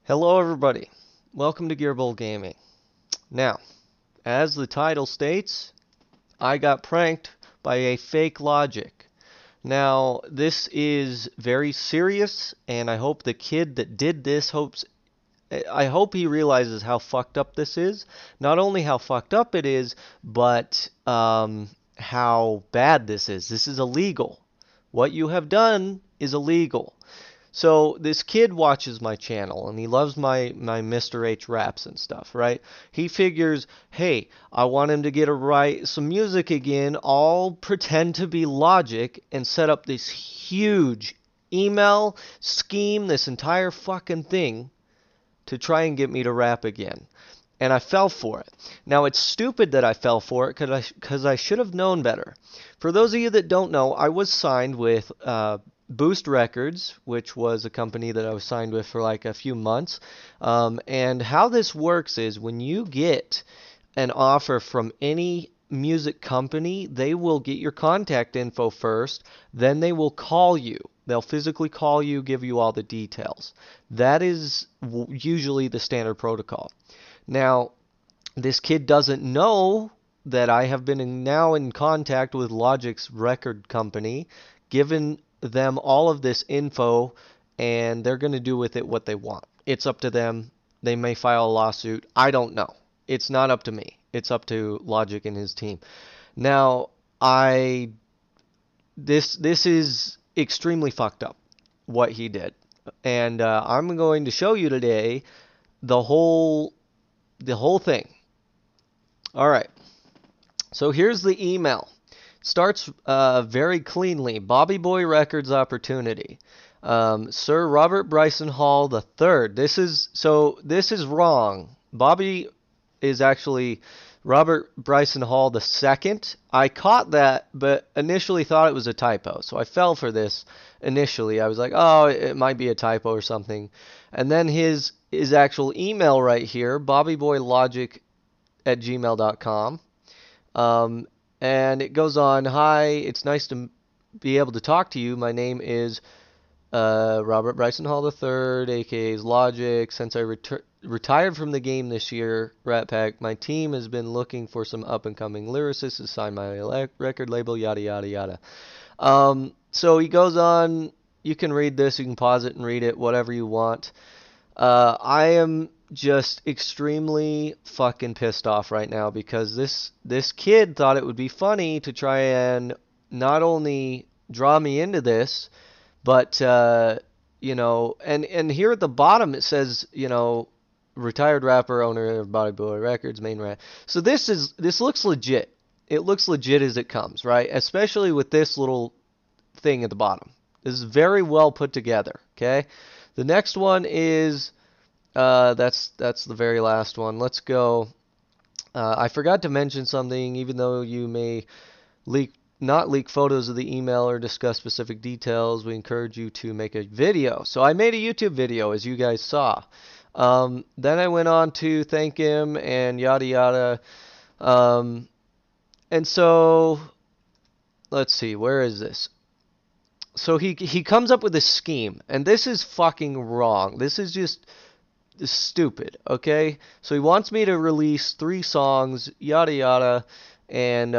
Hello everybody, welcome to Gearbowl Gaming. Now, as the title states, I got pranked by a fake Logic. Now, this is very serious, and I hope the kid that did this I hope he realizes how fucked up this is. Not only how fucked up it is, but how bad this is. This is illegal. What you have done is illegal. So this kid watches my channel and he loves my Mr. H raps and stuff, right? He figures, hey, I want him to get to write some music again. I'll pretend to be Logic and set up this huge email scheme, this entire fucking thing to try and get me to rap again. And I fell for it. Now, it's stupid that I fell for it because I should have known better. For those of you that don't know, I was signed with Boost Records, which was a company that I was signed with for like a few months. And how this works is when you get an offer from any music company, they will get your contact info first, then they will call you. They'll physically call you, give you all the details. That is usually the standard protocol. Now, this kid doesn't know that I have been now in contact with Logic's record company, given them all of this info, and they're going to do with it what they want. It's up to them. They may file a lawsuit. I don't know. It's not up to me. It's up to Logic and his team. Now, this is extremely fucked up what he did, and I'm going to show you today the whole thing. All right. So here's the email. Starts very cleanly. Bobby Boy Records opportunity. Sir Robert Bryson Hall the third. This is wrong. Bobby is actually Robert Bryson Hall the second. I caught that, but initially thought it was a typo. So I fell for this initially. I was like, oh, it might be a typo or something. And then his actual email right here, bobbyboylogic@gmail.com. And it goes on, hi, it's nice to be able to talk to you. My name is Robert Bryson Hall III, aka Logic. Since I retired from the game this year, Rat Pack, my team has been looking for some up-and-coming lyricists to sign my record label, yada, yada, yada. So he goes on, you can read this, you can pause it and read it, whatever you want. I am just extremely fucking pissed off right now because this kid thought it would be funny to try and not only draw me into this, but and here at the bottom it says, retired rapper, owner of Bobby Boy Records, main rap. So this looks legit. It looks legit as it comes, right? Especially with this little thing at the bottom. This is very well put together, okay? The next one is that's the very last one. Let's go. I forgot to mention something. Even though you may not leak photos of the email or discuss specific details, we encourage you to make a video. So I made a YouTube video, as you guys saw. Then I went on to thank him and yada yada. And so let's see, where is this? So he comes up with a scheme, and this is fucking wrong. This is just stupid, okay? So he wants me to release 3 songs, yada yada, and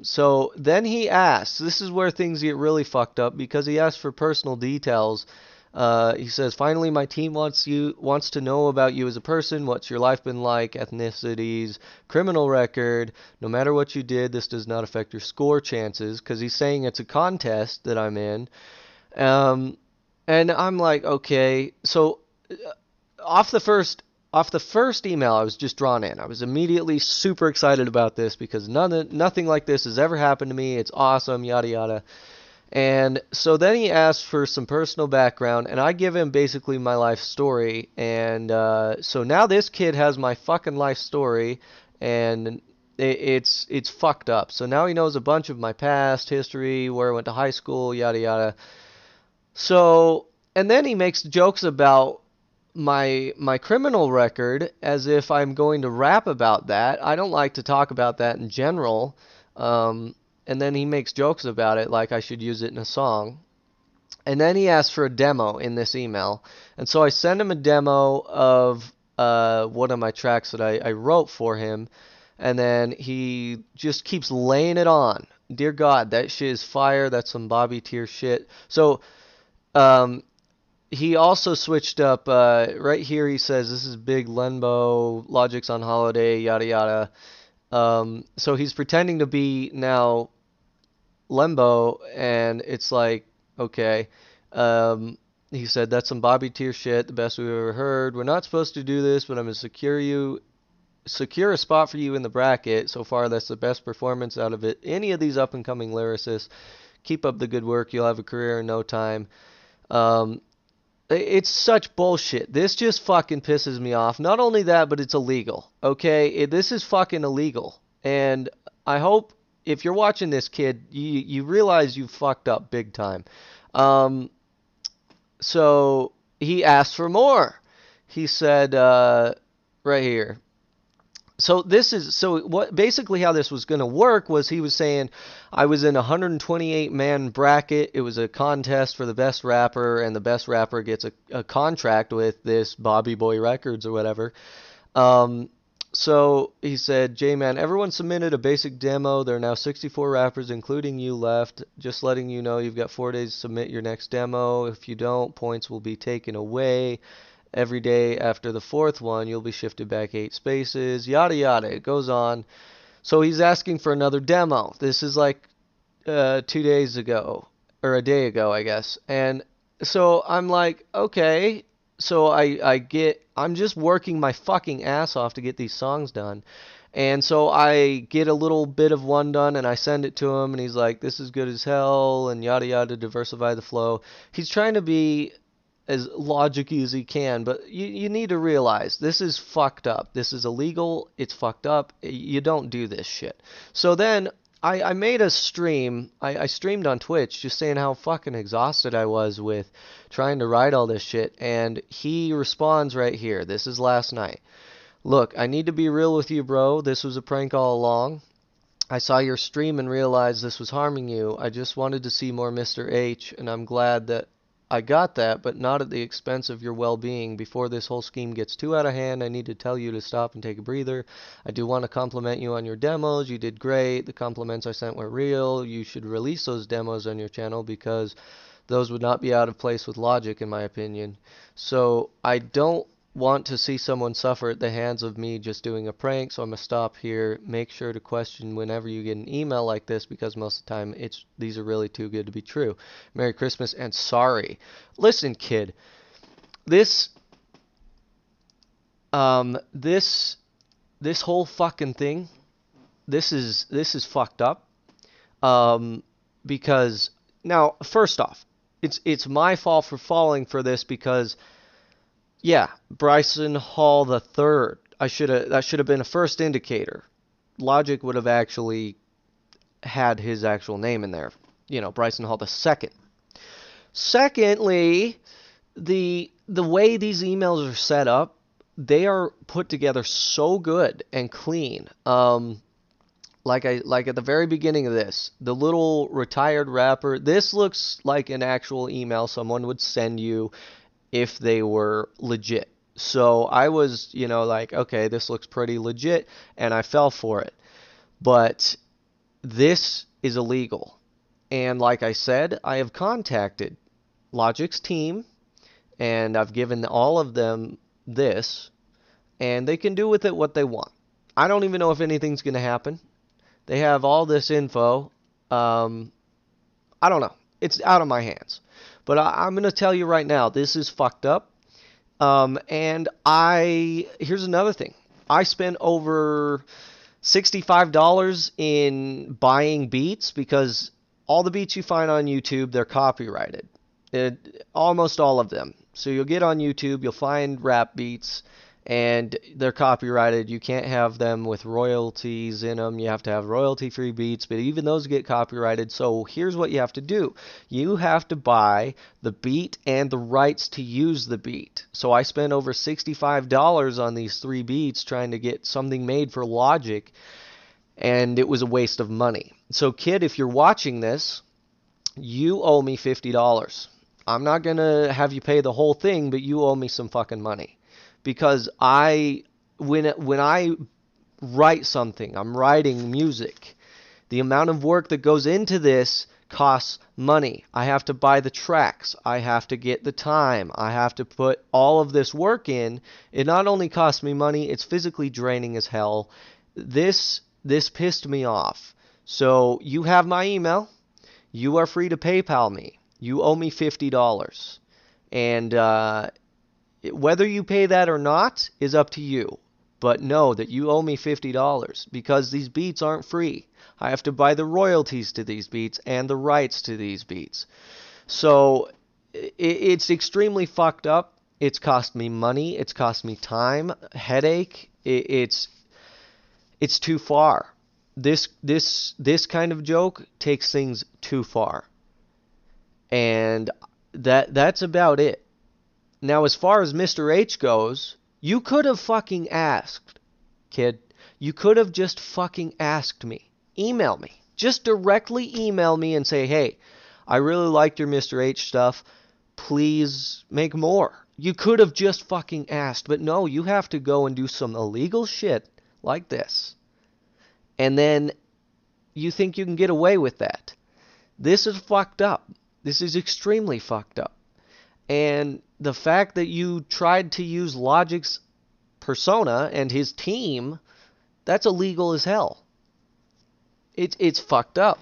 so then he asks, this is where things get really fucked up, because he asks for personal details. He says, finally, my team wants to know about you as a person. What's your life been like? Ethnicities, criminal record. No matter what you did, this does not affect your score chances, because he's saying it's a contest that I'm in. And I'm like, okay, so off the first email, I was just drawn in. I was immediately super excited about this because nothing like this has ever happened to me. It's awesome, yada yada. And so then he asks for some personal background, and I give him basically my life story. And so now this kid has my fucking life story, and it's fucked up. So now he knows a bunch of my past history, where I went to high school, yada yada. So, and then he makes jokes about my criminal record as if I'm going to rap about that. I don't like to talk about that in general. And then he makes jokes about it like I should use it in a song. And then he asked for a demo in this email. And so I sent him a demo of one of my tracks that I wrote for him. And then he just keeps laying it on. Dear God, that shit is fire. That's some Bobby Tier shit. So um, he also switched up right here. He says this is Big Lenbo, Logic's on holiday, yada yada. So he's pretending to be now Lembo, and it's like, okay. Um, he said that's some Bobby Tier shit, the best we've ever heard. We're not supposed to do this, but I'm gonna secure a spot for you in the bracket. So far, that's the best performance out of it. Any of these up and coming lyricists, keep up the good work. You'll have a career in no time. Um, it's such bullshit. This just fucking pisses me off. Not only that, but it's illegal. Okay, this is fucking illegal. And I hope if you're watching this, kid, you realize you fucked up big time. Um, so he asked for more. He said right here. So what basically how this was going to work was he was saying I was in a 128 man bracket. It was a contest for the best rapper, and the best rapper gets a contract with this Bobby Boy Records or whatever. Um, so he said, J-Man, everyone submitted a basic demo. There are now 64 rappers, including you, left. Just letting you know you've got 4 days to submit your next demo. If you don't, points will be taken away. Every day after the fourth one, you'll be shifted back 8 spaces, yada yada. It goes on. So he's asking for another demo. This is like 2 days ago, or a day ago, I guess. And so I'm like, okay. So I'm just working my fucking ass off to get these songs done. And so I get a little bit of one done and I send it to him and he's like, this is good as hell and yada yada, diversify the flow. He's trying to be as logical as he can, but you need to realize this is fucked up. This is illegal. It's fucked up. You don't do this shit. So then I made a stream. I streamed on Twitch just saying how fucking exhausted I was with trying to write all this shit, and he responds right here. This is last night. Look, I need to be real with you, bro. This was a prank all along. I saw your stream and realized this was harming you. I just wanted to see more Mr. H, and I'm glad that I got that, but not at the expense of your well-being. Before this whole scheme gets too out of hand, I need to tell you to stop and take a breather. I do want to compliment you on your demos. You did great. The compliments I sent were real. You should release those demos on your channel because those would not be out of place with Logic, in my opinion. So I don't want to see someone suffer at the hands of me just doing a prank, so I'm gonna stop here. Make sure to question whenever you get an email like this because most of the time these are really too good to be true. Merry Christmas and sorry. Listen, kid, this this whole fucking thing, this is fucked up. Because now, first off, it's my fault for falling for this because yeah, Bryson Hall the third. That should have been a first indicator. Logic would have actually had his actual name in there. You know, Bryson Hall the second. Secondly, the way these emails are set up, they are put together so good and clean. Like at the very beginning of this, the little retired rapper. This looks like an actual email someone would send you if they were legit. So I was, like, okay, this looks pretty legit, and I fell for it. But this is illegal. And like I said, I have contacted Logic's team, and I've given all of them this, and they can do with it what they want. I don't even know if anything's going to happen. They have all this info. I don't know. It's out of my hands. But I'm going to tell you right now, this is fucked up. And here's another thing. I spent over $65 in buying beats because all the beats you find on YouTube, they're copyrighted. Almost all of them. So you'll get on YouTube, you'll find rap beats, and they're copyrighted. You can't have them with royalties in them. You have to have royalty-free beats, but even those get copyrighted. So here's what you have to do. You have to buy the beat and the rights to use the beat. So I spent over $65 on these 3 beats trying to get something made for Logic, and it was a waste of money. So kid, if you're watching this, you owe me $50. I'm not going to have you pay the whole thing, but you owe me some fucking money. Because when I write something, I'm writing music. The amount of work that goes into this costs money. I have to buy the tracks. I have to get the time. I have to put all of this work in. It not only costs me money, it's physically draining as hell. This pissed me off. So you have my email. You are free to PayPal me. You owe me $50. And whether you pay that or not is up to you. But know that you owe me $50 because these beats aren't free. I have to buy the royalties to these beats and the rights to these beats. So it's extremely fucked up. It's cost me money. It's cost me time, headache. It's too far. This kind of joke takes things too far. And that's about it. Now, as far as Mr. H goes, you could have fucking asked, kid. You could have just fucking asked me. Email me. Just directly email me and say, hey, I really liked your Mr. H stuff. Please make more. You could have just fucking asked. But no, you have to go and do some illegal shit like this. And then you think you can get away with that. This is fucked up. This is extremely fucked up. And the fact that you tried to use Logic's persona and his team, that's illegal as hell. It's fucked up.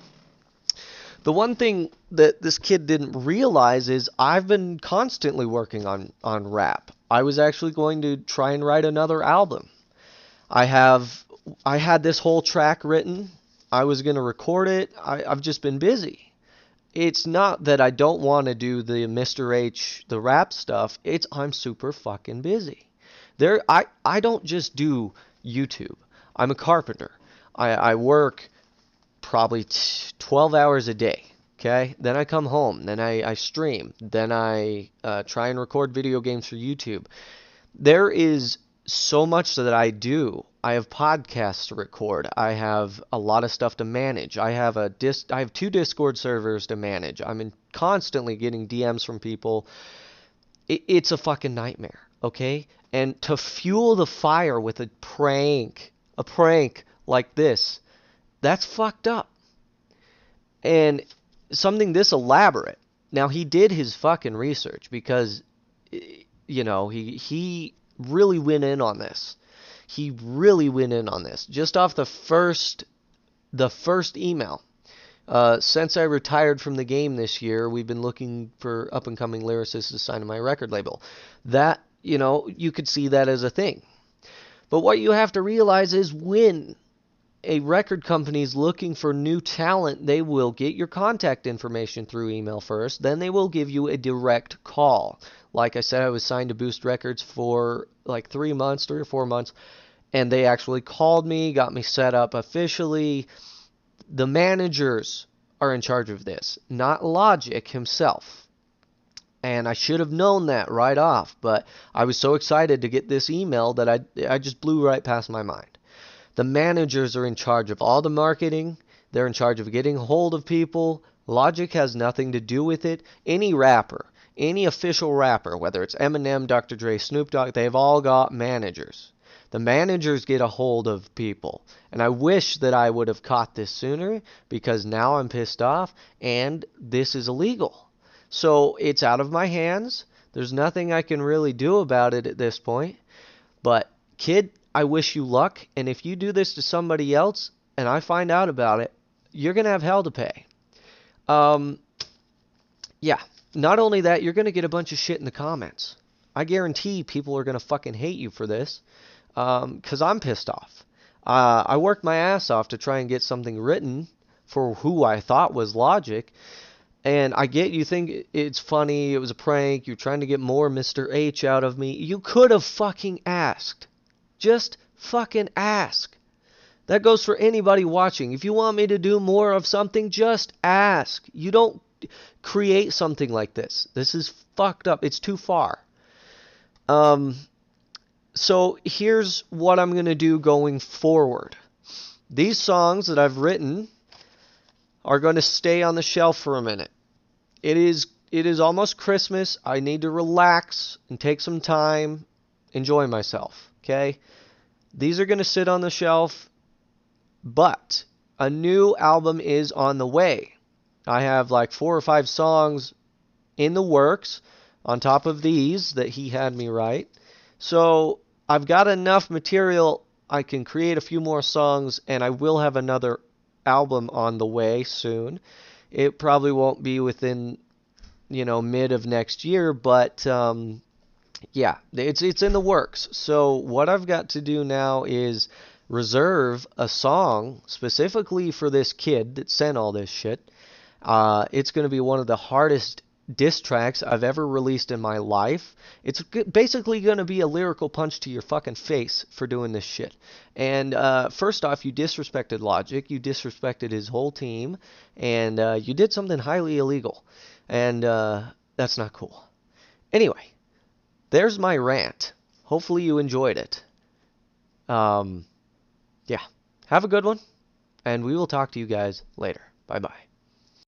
The one thing that this kid didn't realize is I've been constantly working on rap. I was actually going to try and write another album. I had this whole track written. I was going to record it. I've just been busy. It's not that I don't want to do the Mr. H, the rap stuff. It's I'm super fucking busy. I don't just do YouTube. I'm a carpenter. I work probably 12 hours a day. Okay? Then I come home. Then I stream. Then I try and record video games for YouTube. There is so much that I do. I have podcasts to record. I have a lot of stuff to manage. I have 2 Discord servers to manage. I'm constantly getting DMs from people. It's a fucking nightmare, okay? And to fuel the fire with a prank like this, that's fucked up. And something this elaborate. Now, he did his fucking research because, you know, he really went in on this. He really went in on this. Just off the first email. Since I retired from the game this year, we've been looking for up-and-coming lyricists to sign to my record label. That, you know, you could see that as a thing. But what you have to realize is when a record company is looking for new talent, they will get your contact information through email first. Then they will give you a direct call. Like I said, I was signed to Boost Records for like 3 or 4 months. And they actually called me, got me set up officially. The managers are in charge of this, not Logic himself. And I should have known that right off, but I was so excited to get this email that I just blew right past my mind. The managers are in charge of all the marketing. They're in charge of getting hold of people. Logic has nothing to do with it. Any rapper, any official rapper, whether it's Eminem, Dr. Dre, Snoop Dogg, they've all got managers. The managers get a hold of people. And I wish that I would have caught this sooner because now I'm pissed off and this is illegal. So it's out of my hands. There's nothing I can really do about it at this point. But kid, I wish you luck. And if you do this to somebody else and I find out about it, you're going to have hell to pay. Yeah. Not only that, you're going to get a bunch of shit in the comments. I guarantee people are going to fucking hate you for this. Because I'm pissed off. I worked my ass off to try and get something written for who I thought was Logic. And I get you think it's funny, it was a prank, you're trying to get more Mr. H out of me. You could have fucking asked. Just fucking ask. That goes for anybody watching. If you want me to do more of something, just ask. You don't create something like this. This is fucked up. It's too far. So here's what I'm going to do going forward. These songs that I've written are going to stay on the shelf for a minute. It is it is almost Christmas. I need to relax and take some time, enjoy myself, okay? These are going to sit on the shelf, but a new album is on the way. I have like 4 or 5 songs in the works on top of these that he had me write. So I've got enough material. I can create a few more songs, and I will have another album on the way soon. It probably won't be within, mid of next year, but yeah, it's in the works. So what I've got to do now is reserve a song specifically for this kid that sent all this shit. It's going to be one of the hardest diss tracks I've ever released in my life. It's basically going to be a lyrical punch to your fucking face for doing this shit. And first off, you disrespected Logic, you disrespected his whole team, and you did something highly illegal. And that's not cool. Anyway, there's my rant. Hopefully you enjoyed it. Yeah. Have a good one, and we will talk to you guys later. Bye-bye.